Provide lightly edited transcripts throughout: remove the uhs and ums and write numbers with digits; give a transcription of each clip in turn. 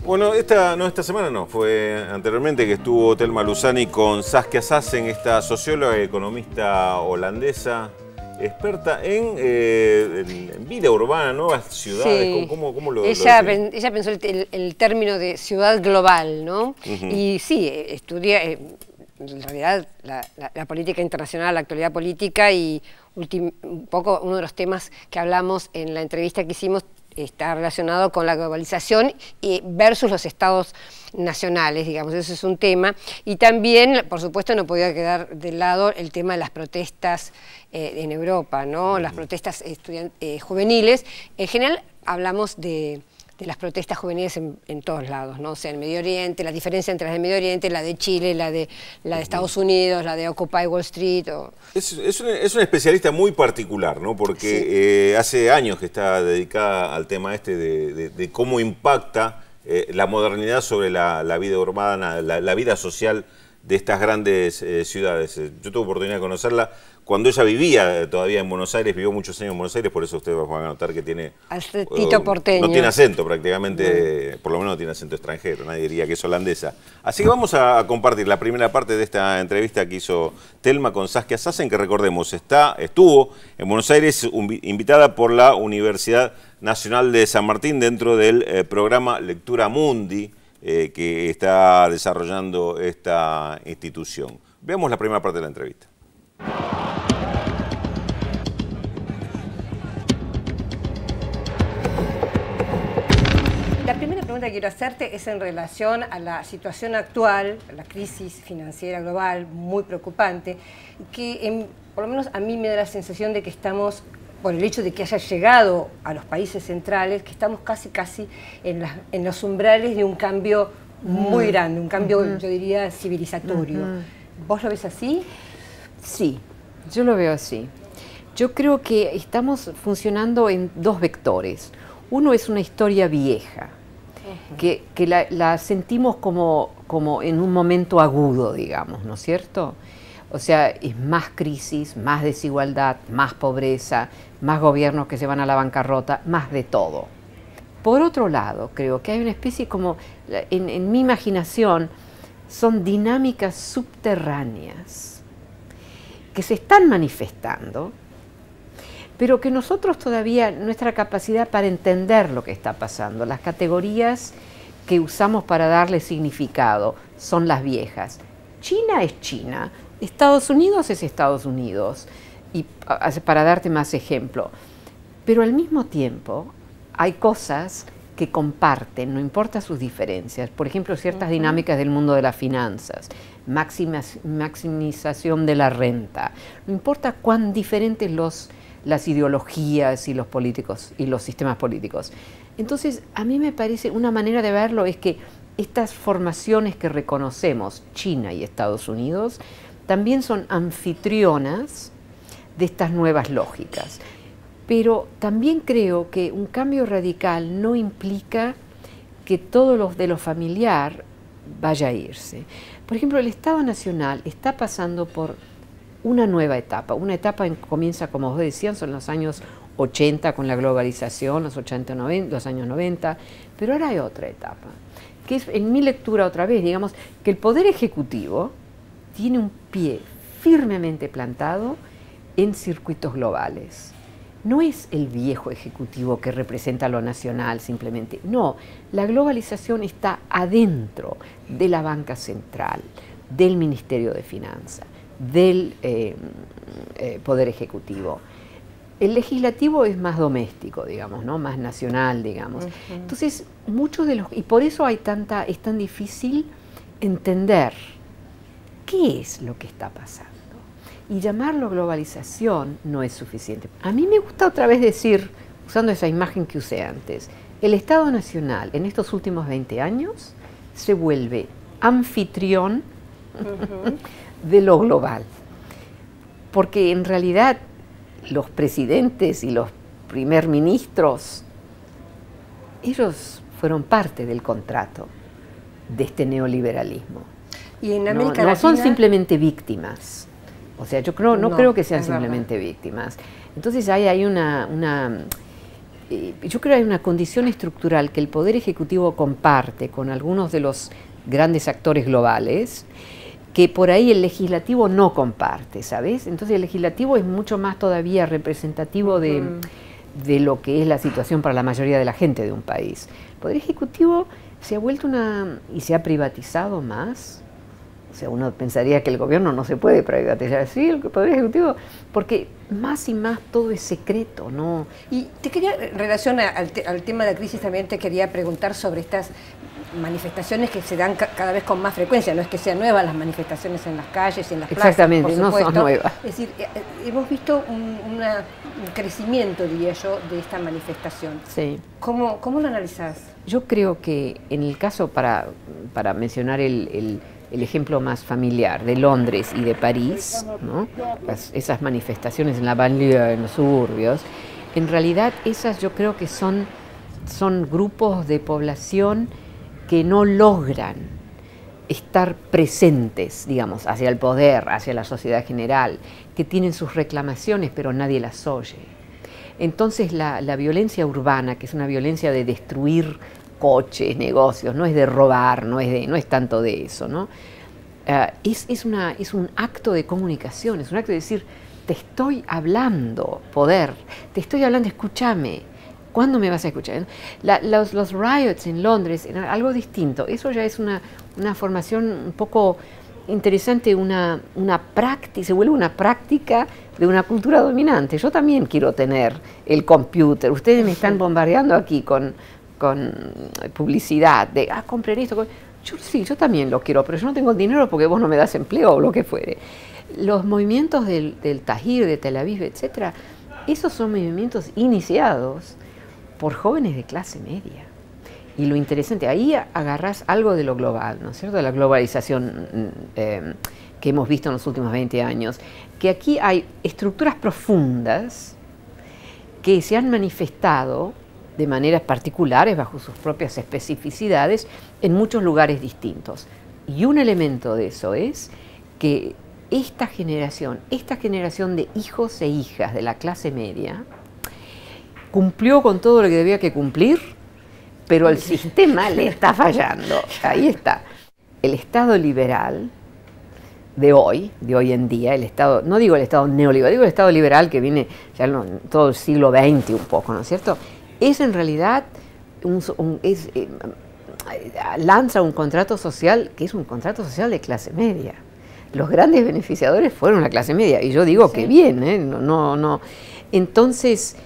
Bueno, esta semana no, fue anteriormente que estuvo Thelma Luzzani con Saskia Sassen, esta socióloga y economista holandesa, experta en vida urbana, nuevas ciudades. Sí. ¿Cómo lo ella pensó el término de ciudad global, ¿no? Y sí, estudia en realidad la política internacional, la actualidad política, y un poco uno de los temas que hablamos en la entrevista que hicimos está relacionado con la globalización versus los estados nacionales, digamos, ese es un tema. Y también, por supuesto, no podía quedar de lado el tema de las protestas en Europa, ¿no? Las protestas juveniles. En general hablamos de las protestas juveniles en todos lados, ¿no? O sea, en Medio Oriente, la diferencia entre las de Medio Oriente, la de Chile, la de Estados Unidos, la de Occupy Wall Street. Es una especialista muy particular, ¿no? Porque sí, hace años que está dedicada al tema de cómo impacta la modernidad sobre la vida urbana, la vida social de estas grandes ciudades. Yo tuve oportunidad de conocerla cuando ella vivía todavía en Buenos Aires, vivió muchos años en Buenos Aires, por eso ustedes van a notar que tiene... Acentito porteño. No tiene acento prácticamente, por lo menos no tiene acento extranjero, nadie diría que es holandesa. Así que vamos a compartir la primera parte de esta entrevista que hizo Thelma con Saskia Sassen, que recordemos, estuvo en Buenos Aires invitada por la Universidad Nacional de San Martín dentro del programa Lectura Mundi, que está desarrollando esta institución. Veamos la primera parte de la entrevista. La primera pregunta que quiero hacerte es en relación a la situación actual, la crisis financiera global muy preocupante, que por lo menos a mí me da la sensación de que estamos, por el hecho de que haya llegado a los países centrales, que estamos casi en los umbrales de un cambio muy grande, un cambio, yo diría, civilizatorio. ¿Vos lo ves así? Sí, yo lo veo así. Yo creo que estamos funcionando en dos vectores. Uno es una historia vieja, que la sentimos como en un momento agudo, digamos, ¿no es cierto? O sea, es más crisis, más desigualdad, más pobreza, más gobiernos que se van a la bancarrota, más de todo. Por otro lado, creo que hay una especie como, en mi imaginación, son dinámicas subterráneas que se están manifestando, pero que nosotros todavía, nuestra capacidad para entender lo que está pasando, las categorías que usamos para darle significado son las viejas. China es China, Estados Unidos es Estados Unidos, y para darte más ejemplo. Pero al mismo tiempo hay cosas que comparten, no importa sus diferencias. Por ejemplo, ciertas dinámicas del mundo de las finanzas, maximización de la renta. No importa cuán diferentes las ideologías y los políticos y los sistemas políticos. Entonces, a mí me parece, una manera de verlo es que estas formaciones que reconocemos, China y Estados Unidos, también son anfitrionas de estas nuevas lógicas. Pero también creo que un cambio radical no implica que todo lo de lo familiar vaya a irse. Por ejemplo, el Estado Nacional está pasando por una nueva etapa. Una etapa que comienza, como vos decías, son los años 80 con la globalización, los años 90, pero ahora hay otra etapa, que es, en mi lectura otra vez, digamos, que el Poder Ejecutivo tiene un pie firmemente plantado en circuitos globales. No es el viejo ejecutivo que representa lo nacional simplemente, no, la globalización está adentro de la banca central, del Ministerio de Finanzas, del Poder Ejecutivo. El legislativo es más doméstico, digamos, ¿no? Más nacional, digamos. Entonces, muchos de los... Y por eso es tan difícil entender qué es lo que está pasando. Y llamarlo globalización no es suficiente. A mí me gusta otra vez decir, usando esa imagen que usé antes, el Estado Nacional en estos últimos 20 años se vuelve anfitrión de lo global. Porque en realidad los presidentes y los primer ministros, ellos fueron parte del contrato de este neoliberalismo. Y en América Latina no son simplemente víctimas. O sea, yo no creo que sean simplemente víctimas. Entonces hay una yo creo que hay una condición estructural que el Poder Ejecutivo comparte con algunos de los grandes actores globales, que por ahí el legislativo no comparte, ¿sabes? Entonces el legislativo es mucho más todavía representativo de lo que es la situación para la mayoría de la gente de un país. El Poder Ejecutivo se ha vuelto y se ha privatizado más. O sea, uno pensaría que el gobierno no se puede privatizar, sí, el Poder Ejecutivo, porque más y más todo es secreto, ¿no? Y te quería, en relación al tema de la crisis, también te quería preguntar sobre estas manifestaciones que se dan cada vez con más frecuencia. No es que sean nuevas las manifestaciones en las calles y en las plazas. Exactamente, no son nuevas. Es decir, hemos visto un crecimiento, diría yo, de esta manifestación. Sí. ¿Cómo lo analizás? Yo creo que en el caso, para mencionar el ejemplo más familiar, de Londres y de París, ¿no? Esas manifestaciones en la banlieue, en los suburbios, en realidad esas yo creo que son grupos de población que no logran estar presentes, digamos, hacia el poder, hacia la sociedad general, que tienen sus reclamaciones pero nadie las oye. Entonces la violencia urbana, que es una violencia de destruir coches, negocios, no es de robar, no es tanto de eso, ¿no? Es un acto de comunicación, es un acto de decir, te estoy hablando, poder, te estoy hablando, escúchame. ¿Cuándo me vas a escuchar? Los riots en Londres eran algo distinto. Eso ya es una formación un poco interesante, una práctica, se vuelve una práctica de una cultura dominante. Yo también quiero tener el computer. Ustedes me están bombardeando aquí con publicidad de, compren esto. Yo también lo quiero, pero yo no tengo dinero porque vos no me das empleo o lo que fuere. Los movimientos del Tahrir, de Tel Aviv, etcétera, esos son movimientos iniciados por jóvenes de clase media. Y lo interesante, ahí agarrás algo de lo global, ¿no es cierto? De la globalización que hemos visto en los últimos 20 años, que aquí hay estructuras profundas que se han manifestado de maneras particulares, bajo sus propias especificidades, en muchos lugares distintos. Y un elemento de eso es que esta generación de hijos e hijas de la clase media, cumplió con todo lo que debía que cumplir, pero el sistema le está fallando. Ahí está. El Estado liberal de hoy en día, el Estado, no digo el Estado neoliberal, digo el Estado liberal que viene ya en todo el siglo XX un poco, ¿no es cierto? Es en realidad, lanza un contrato social que es un contrato social de clase media. Los grandes beneficiadores fueron la clase media, y yo digo que bien, no. Entonces,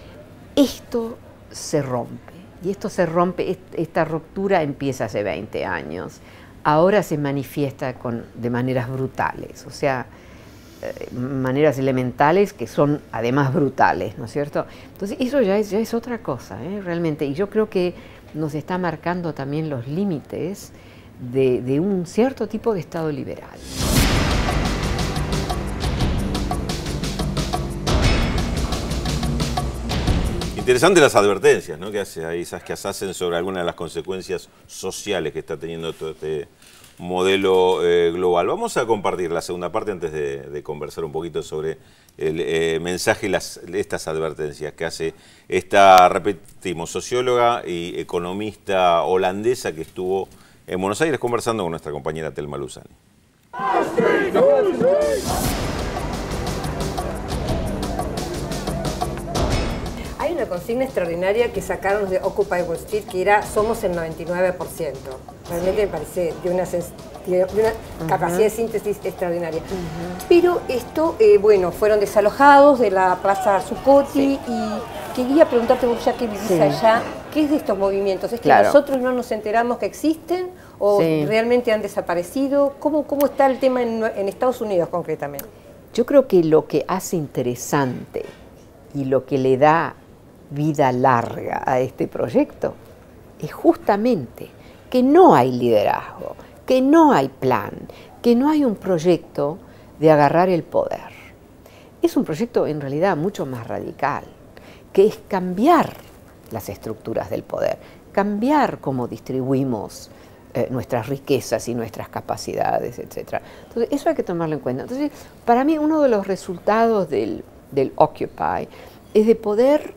esto se rompe, y esta ruptura empieza hace 20 años. Ahora se manifiesta de maneras brutales, o sea, maneras elementales que son además brutales, ¿no es cierto? Entonces eso ya es otra cosa, realmente, y yo creo que nos está marcando también los límites de un cierto tipo de Estado liberal. Interesante las advertencias, ¿no?, que hace ahí Saskia Sassen sobre algunas de las consecuencias sociales que está teniendo todo este modelo global. Vamos a compartir la segunda parte antes de conversar un poquito sobre el mensaje y estas advertencias que hace esta, repetimos, socióloga y economista holandesa que estuvo en Buenos Aires conversando con nuestra compañera Thelma Luzani. Hay una consigna extraordinaria que sacaron de Occupy Wall Street, que era somos el 99%. Realmente me parece de una capacidad de síntesis extraordinaria. Pero esto, bueno, fueron desalojados de la Plaza Zuccotti, y quería preguntarte vos, ya que vivís allá, ¿qué es de estos movimientos? ¿Es que nosotros no nos enteramos que existen o realmente han desaparecido? ¿Cómo está el tema en Estados Unidos concretamente? Yo creo que lo que hace interesante y lo que le da vida larga a este proyecto es justamente que no hay liderazgo, que no hay plan, que no hay un proyecto de agarrar el poder. Es un proyecto en realidad mucho más radical, que es cambiar las estructuras del poder, cambiar cómo distribuimos nuestras riquezas y nuestras capacidades, etc. Entonces, eso hay que tomarlo en cuenta. Entonces, para mí uno de los resultados del Occupy es de poder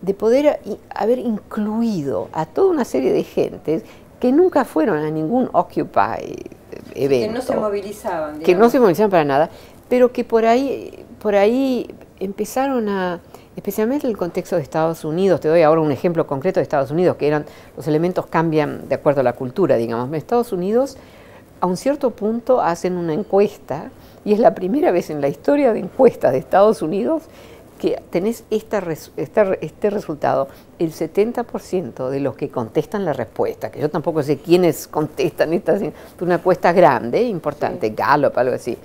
de poder haber incluido a toda una serie de gentes que nunca fueron a ningún Occupy evento. Que no se movilizaban. Que no se movilizaban para nada, pero que por ahí empezaron a, especialmente en el contexto de Estados Unidos, te doy ahora un ejemplo concreto de Estados Unidos, que los elementos cambian de acuerdo a la cultura, digamos. En Estados Unidos, a un cierto punto, hacen una encuesta, y es la primera vez en la historia de encuestas de Estados Unidos que tenés este resultado. El 70% de los que contestan la respuesta, que yo tampoco sé quiénes contestan una encuesta grande, importante, sí. Gallup, algo así,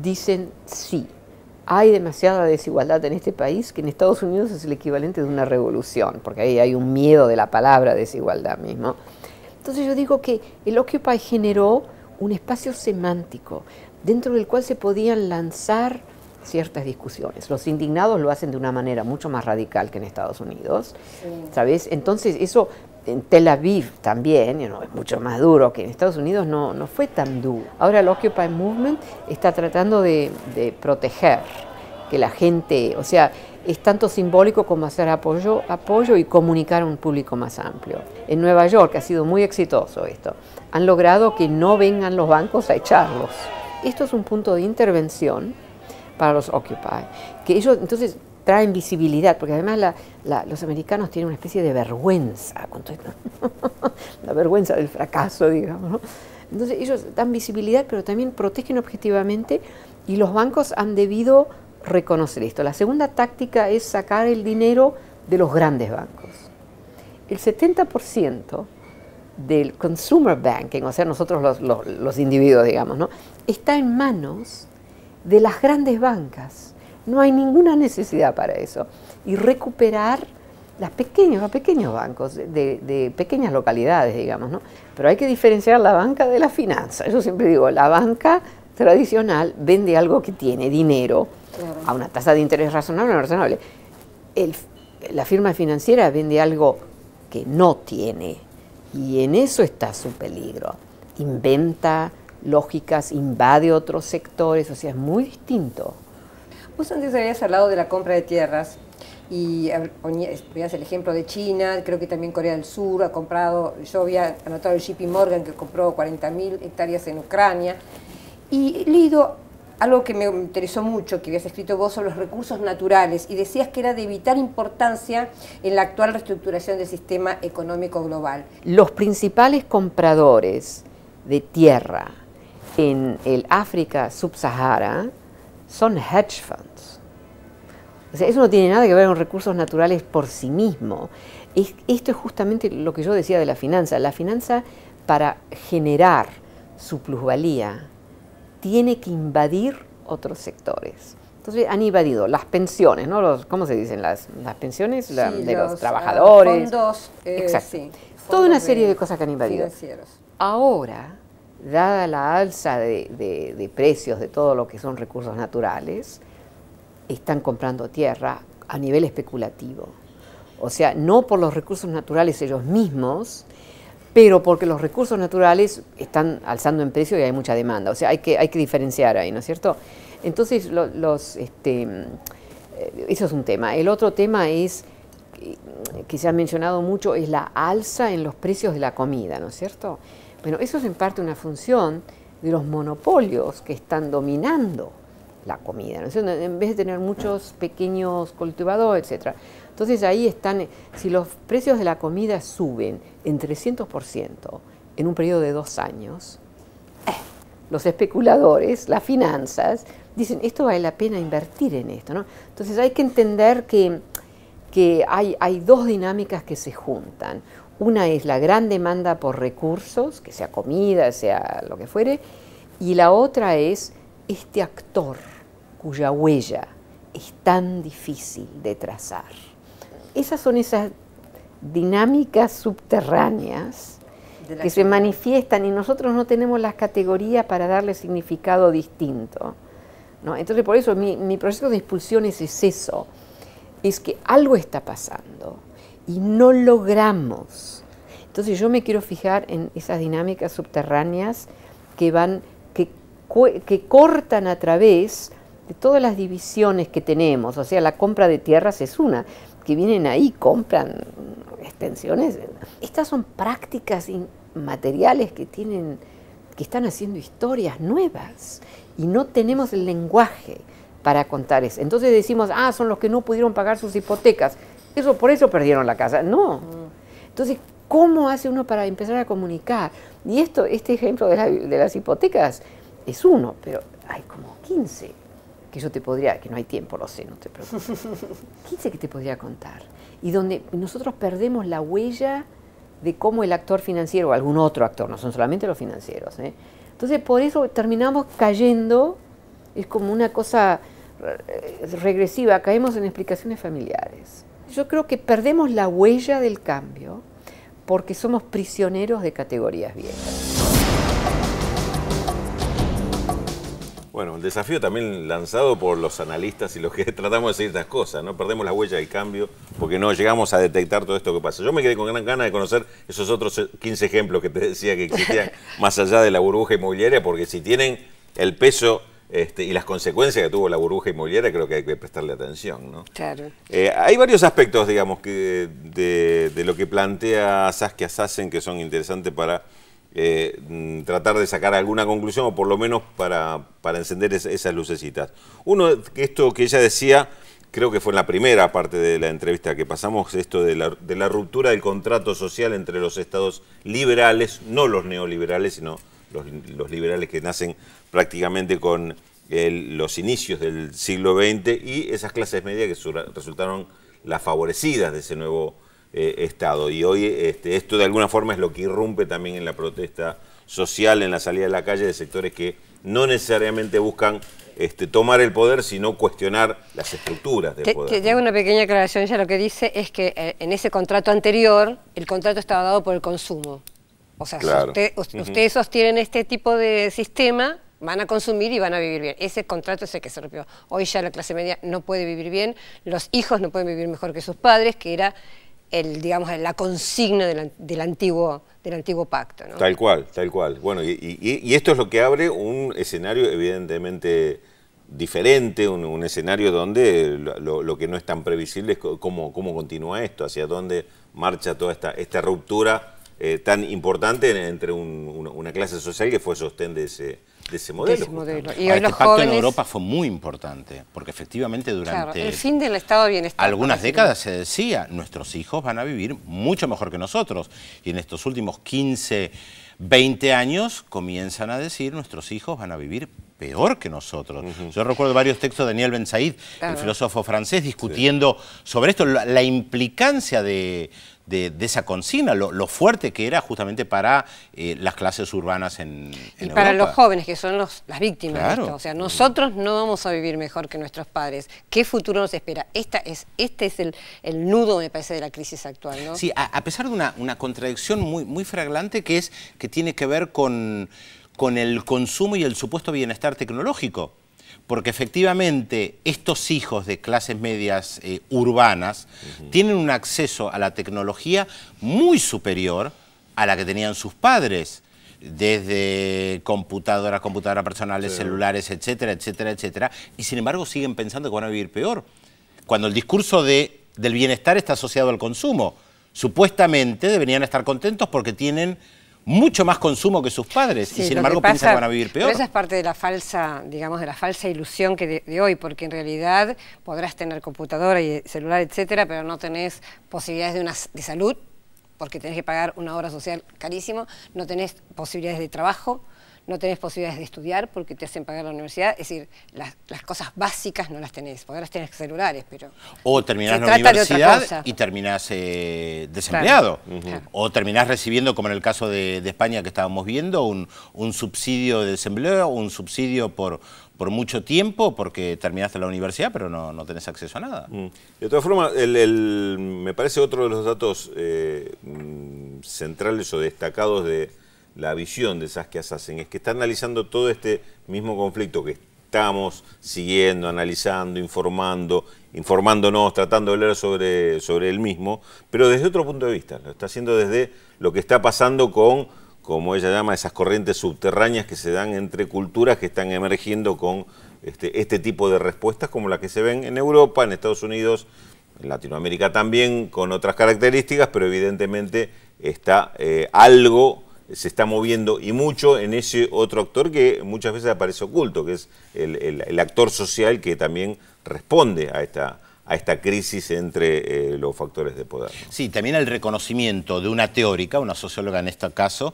dicen sí. Hay demasiada desigualdad en este país que en Estados Unidos es el equivalente de una revolución, porque ahí hay un miedo de la palabra desigualdad mismo. Entonces yo digo que el Occupy generó un espacio semántico dentro del cual se podían lanzar ciertas discusiones. Los indignados lo hacen de una manera mucho más radical que en Estados Unidos, sí. ¿Sabes? Entonces eso en Tel Aviv también, es mucho más duro, que en Estados Unidos no fue tan duro. Ahora el Occupy Movement está tratando de proteger que la gente, o sea, es tanto simbólico como hacer apoyo y comunicar a un público más amplio. En Nueva York ha sido muy exitoso esto. Han logrado que no vengan los bancos a echarlos. Esto es un punto de intervención para los Occupy, que ellos entonces traen visibilidad, porque además los americanos tienen una especie de vergüenza con todo esto, la vergüenza del fracaso, digamos, ¿no? Entonces ellos dan visibilidad, pero también protegen objetivamente, y los bancos han debido reconocer esto. La segunda táctica es sacar el dinero de los grandes bancos. El 70% del consumer banking, o sea, nosotros los individuos, digamos, ¿no?, está en manos de las grandes bancas. No hay ninguna necesidad para eso. Y recuperar los pequeños bancos de pequeñas localidades, digamos, ¿no? Pero hay que diferenciar la banca de la finanza. Yo siempre digo, la banca tradicional vende algo que tiene dinero, claro, a una tasa de interés razonable o no razonable. La firma financiera vende algo que no tiene, y en eso está su peligro. Inventa lógicas, invade otros sectores, o sea, es muy distinto. Vos antes habías hablado de la compra de tierras y ponías el ejemplo de China, creo que también Corea del Sur ha comprado, yo había anotado el JP Morgan que compró 40.000 hectáreas en Ucrania, y he leído algo que me interesó mucho, que habías escrito vos sobre los recursos naturales, y decías que era de vital importancia en la actual reestructuración del sistema económico global. Los principales compradores de tierra en el África subsahara son hedge funds. O sea, eso no tiene nada que ver con recursos naturales por sí mismo. Esto es justamente lo que yo decía de la finanza. La finanza, para generar su plusvalía, tiene que invadir otros sectores. Entonces han invadido las pensiones, ¿no? ¿Cómo se dicen? Las pensiones sí, de los trabajadores. Fondos, exacto. Sí, toda una serie de cosas que han invadido. Financieros. Ahora, dada la alza de precios de todo lo que son recursos naturales, están comprando tierra a nivel especulativo. O sea, no por los recursos naturales ellos mismos, pero porque los recursos naturales están alzando en precio y hay mucha demanda. O sea, hay que diferenciar ahí, ¿no es cierto? Entonces, eso es un tema. El otro tema es, que se ha mencionado mucho, es la alza en los precios de la comida, ¿no es cierto? Bueno, eso es en parte una función de los monopolios que están dominando la comida, ¿no? En vez de tener muchos pequeños cultivadores, etc. Entonces ahí están, si los precios de la comida suben en 300% en un periodo de 2 años, los especuladores, las finanzas, dicen, esto vale la pena invertir en esto, ¿no? Entonces hay que entender que hay dos dinámicas que se juntan. Una es la gran demanda por recursos, que sea comida, sea lo que fuere, y la otra es este actor cuya huella es tan difícil de trazar. Esas son esas dinámicas subterráneas que se manifiestan y nosotros no tenemos las categorías para darle significado distinto, ¿no? Entonces, por eso mi proceso de expulsiones es eso, es que algo está pasando y no logramos. Entonces yo me quiero fijar en esas dinámicas subterráneas que cortan a través de todas las divisiones que tenemos. O sea, la compra de tierras es una, que vienen ahí, compran extensiones. Estas son prácticas materiales que están haciendo historias nuevas y no tenemos el lenguaje para contar eso. Entonces decimos, son los que no pudieron pagar sus hipotecas. Por eso perdieron la casa. No. Entonces, ¿cómo hace uno para empezar a comunicar? Y este ejemplo de las hipotecas es uno, pero hay como 15 que yo te podría, que no hay tiempo, lo sé, no te preocupes. 15 que te podría contar. Y donde nosotros perdemos la huella de cómo el actor financiero o algún otro actor, no son solamente los financieros, Entonces, por eso terminamos cayendo, es como una cosa regresiva, caemos en explicaciones familiares. Yo creo que perdemos la huella del cambio porque somos prisioneros de categorías viejas. Bueno, el desafío también lanzado por los analistas y los que tratamos de seguir estas cosas, ¿no? Perdemos la huella del cambio porque no llegamos a detectar todo esto que pasa. Yo me quedé con gran ganas de conocer esos otros 15 ejemplos que te decía que existían más allá de la burbuja inmobiliaria, porque si tienen el peso y las consecuencias que tuvo la burbuja inmobiliaria, creo que hay que prestarle atención, ¿no? Claro. Hay varios aspectos, digamos, que de lo que plantea Saskia Sassen que son interesantes para tratar de sacar alguna conclusión o por lo menos para encender esas lucecitas. Uno, esto que ella decía, creo que fue en la primera parte de la entrevista que pasamos, esto de la ruptura del contrato social entre los estados liberales, no los neoliberales, sino los liberales que nacen prácticamente con los inicios del siglo XX y esas clases medias que resultaron las favorecidas de ese nuevo Estado. Y hoy esto de alguna forma es lo que irrumpe también en la protesta social, en la salida a la calle de sectores que no necesariamente buscan tomar el poder, sino cuestionar las estructuras del poder. Te hago una pequeña aclaración. Ella lo que dice es que en ese contrato anterior, el contrato estaba dado por el consumo. O sea, claro. Si ustedes sostienen este tipo de sistema, van a consumir y van a vivir bien. Ese contrato es el que se rompió. Hoy ya la clase media no puede vivir bien, los hijos no pueden vivir mejor que sus padres, que era digamos, la consigna del antiguo pacto, ¿no? Tal cual, tal cual. Bueno, y esto es lo que abre un escenario evidentemente diferente, un escenario donde lo que no es tan previsible es cómo continúa esto, hacia dónde marcha toda esta ruptura tan importante entre una clase social que fue sostén de ese modelo. Y hoy los pacto jóvenes... en Europa fue muy importante, porque efectivamente durante el fin del estado de bienestar, algunas décadas se decía, nuestros hijos van a vivir mucho mejor que nosotros. Y en estos últimos 15, 20 años comienzan a decir, nuestros hijos van a vivir peor que nosotros. Yo recuerdo varios textos de Daniel Ben Said, el filósofo francés, discutiendo sobre esto, la implicancia de esa consigna, lo fuerte que era justamente para las clases urbanas en Europa. Y para los jóvenes, que son las víctimas Claro. de esto. O sea, nosotros no vamos a vivir mejor que nuestros padres. ¿Qué futuro nos espera? Este es el nudo, me parece, de la crisis actual, ¿no? Sí, a pesar de una contradicción muy flagrante que tiene que ver con el consumo y el supuesto bienestar tecnológico. Porque efectivamente estos hijos de clases medias urbanas tienen un acceso a la tecnología muy superior a la que tenían sus padres, desde computadoras personales, celulares, etcétera, etcétera, etcétera, y sin embargo siguen pensando que van a vivir peor. Cuando el discurso del bienestar está asociado al consumo, supuestamente deberían estar contentos porque tienen mucho más consumo que sus padres, y sin embargo piensan que van a vivir peor. Pero esa es parte de la falsa, digamos, de la falsa ilusión de hoy, porque en realidad podrás tener computadora y celular, etcétera, pero no tenés posibilidades de salud, porque tenés que pagar una obra social carísimo, no tenés posibilidades de trabajo, no tenés posibilidades de estudiar porque te hacen pagar la universidad, es decir, las cosas básicas no las tenés, podrás tener celulares, pero... O terminás la universidad y terminás desempleado, o terminás recibiendo, como en el caso de España que estábamos viendo, un subsidio de desempleo, un subsidio por mucho tiempo porque terminaste la universidad pero no tenés acceso a nada. De todas formas, me parece otro de los datos centrales o destacados de la visión de Saskia Sassen es que está analizando todo este mismo conflicto que estamos siguiendo, analizando, informándonos, tratando de leer sobre el mismo, pero desde otro punto de vista. Lo está haciendo desde lo que está pasando con, como ella llama, esas corrientes subterráneas que se dan entre culturas que están emergiendo con este tipo de respuestas como las que se ven en Europa, en Estados Unidos, en Latinoamérica también con otras características, pero evidentemente está algo se está moviendo y mucho en ese otro actor que muchas veces aparece oculto, que es el actor social que también responde a esta crisis entre los factores de poder, ¿no? Sí, también el reconocimiento de una teórica, una socióloga en este caso,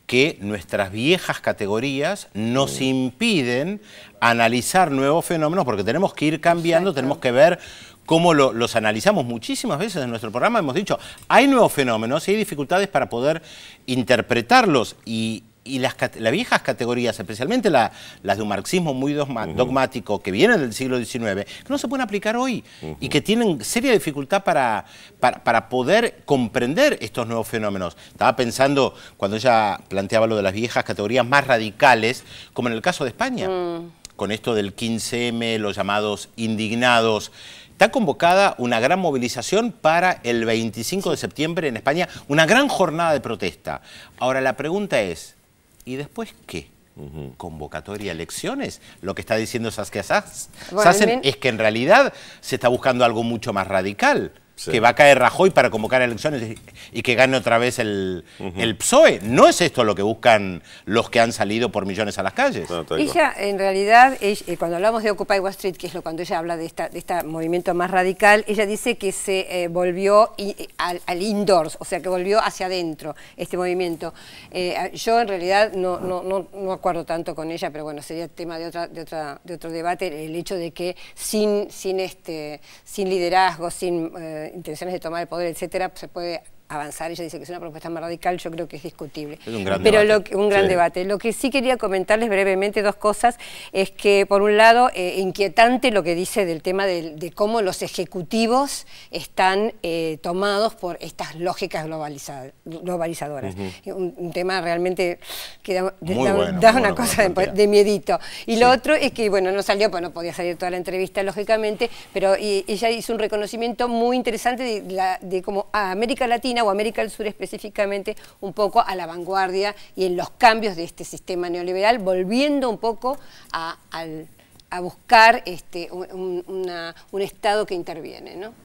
que nuestras viejas categorías nos impiden analizar nuevos fenómenos porque tenemos que ir cambiando, Exacto. tenemos que ver cómo los analizamos. Muchísimas veces en nuestro programa hemos dicho, hay nuevos fenómenos y hay dificultades para poder interpretarlos y las viejas categorías, especialmente las de un marxismo muy dogmático que viene del siglo XIX, que no se pueden aplicar hoy y que tienen seria dificultad para poder comprender estos nuevos fenómenos. Estaba pensando, cuando ella planteaba lo de las viejas categorías más radicales, como en el caso de España, con esto del 15M, los llamados indignados. Está convocada una gran movilización para el 25 de septiembre en España, una gran jornada de protesta. Ahora la pregunta es, ¿y después qué? ¿Convocatoria a elecciones? Lo que está diciendo Saskia Sassen es que en realidad se está buscando algo mucho más radical. Sí. Que va a caer Rajoy para convocar elecciones y que gane otra vez el PSOE. ¿No es esto lo que buscan los que han salido por millones a las calles? No, ella, en realidad, cuando hablamos de Occupy Wall Street, que es cuando ella habla de este movimiento más radical, ella dice que se volvió al indoors, o sea, que volvió hacia adentro este movimiento. Yo, en realidad, no acuerdo tanto con ella, pero bueno, sería tema de otro debate, el hecho de que sin liderazgo, sin intenciones de tomar el poder, etcétera, se puede avanzar. Ella dice que es una propuesta más radical, yo creo que es discutible. Es un gran pero debate. Un gran debate. Lo que sí quería comentarles brevemente dos cosas, es que por un lado, inquietante lo que dice del tema de cómo los ejecutivos están tomados por estas lógicas globalizadoras. Un tema realmente que da una cosa de miedito. Y lo otro es que, bueno, no salió, pues no podía salir toda la entrevista, lógicamente, pero ella hizo un reconocimiento muy interesante de cómo a América Latina o América del Sur específicamente, un poco a la vanguardia y en los cambios de este sistema neoliberal, volviendo un poco a buscar un Estado que interviene, ¿no?